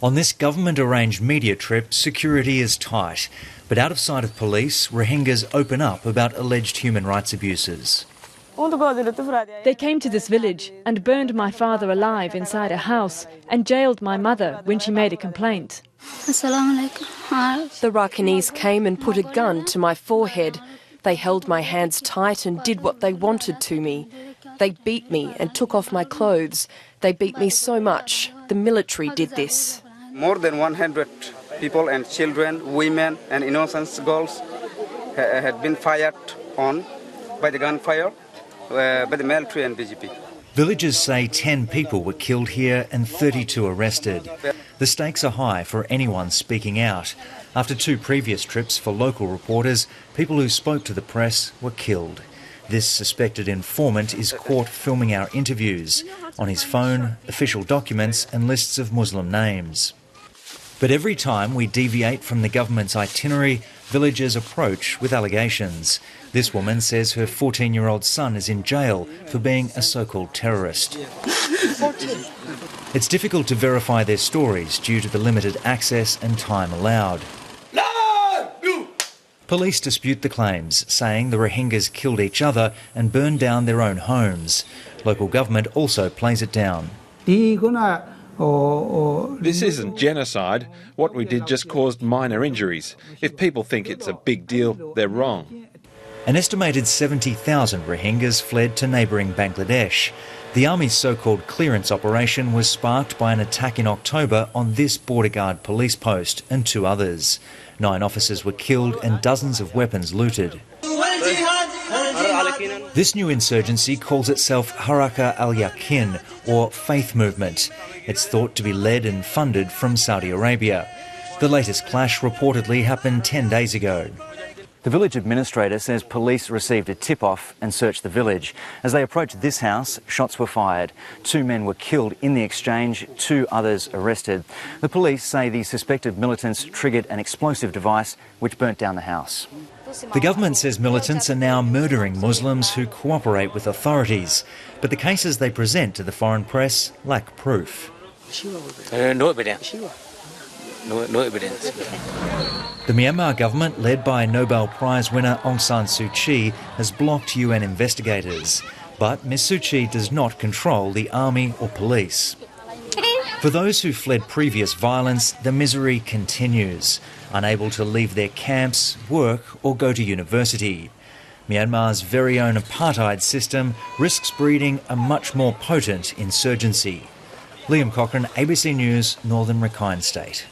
On this government-arranged media trip, security is tight. But out of sight of police, Rohingyas open up about alleged human rights abuses. They came to this village and burned my father alive inside a house and jailed my mother when she made a complaint. The Rakhines came and put a gun to my forehead. They held my hands tight and did what they wanted to me. They beat me and took off my clothes. They beat me so much. The military did this. More than 100 people and children, women and innocent girls had been fired on by the gunfire by the military and BGP. Villagers say 10 people were killed here and 32 arrested. The stakes are high for anyone speaking out. After 2 previous trips for local reporters, people who spoke to the press were killed. This suspected informant is caught filming our interviews. On his phone, official documents and lists of Muslim names. But every time we deviate from the government's itinerary, villagers approach with allegations. This woman says her 14-year-old son is in jail for being a so-called terrorist. It's difficult to verify their stories due to the limited access and time allowed. Police dispute the claims, saying the Rohingyas killed each other and burned down their own homes. Local government also plays it down. This isn't genocide. What we did just caused minor injuries. If people think it's a big deal, they're wrong. An estimated 70,000 Rohingyas fled to neighbouring Bangladesh. The army's so-called clearance operation was sparked by an attack in October on this border guard police post and 2 others. 9 officers were killed and dozens of weapons looted. This new insurgency calls itself Haraka al-Yaqin, or Faith Movement. It's thought to be led and funded from Saudi Arabia. The latest clash reportedly happened 10 days ago. The village administrator says police received a tip-off and searched the village. As they approached this house, shots were fired. 2 men were killed in the exchange, 2 others arrested. The police say the suspected militants triggered an explosive device which burnt down the house. The government says militants are now murdering Muslims who cooperate with authorities, but the cases they present to the foreign press lack proof. No evidence. No evidence. The Myanmar government, led by Nobel Prize winner Aung San Suu Kyi, has blocked UN investigators. But Ms Suu Kyi does not control the army or police. For those who fled previous violence, the misery continues, unable to leave their camps, work or go to university. Myanmar's very own apartheid system risks breeding a much more potent insurgency. Liam Cochrane, ABC News, Northern Rakhine State.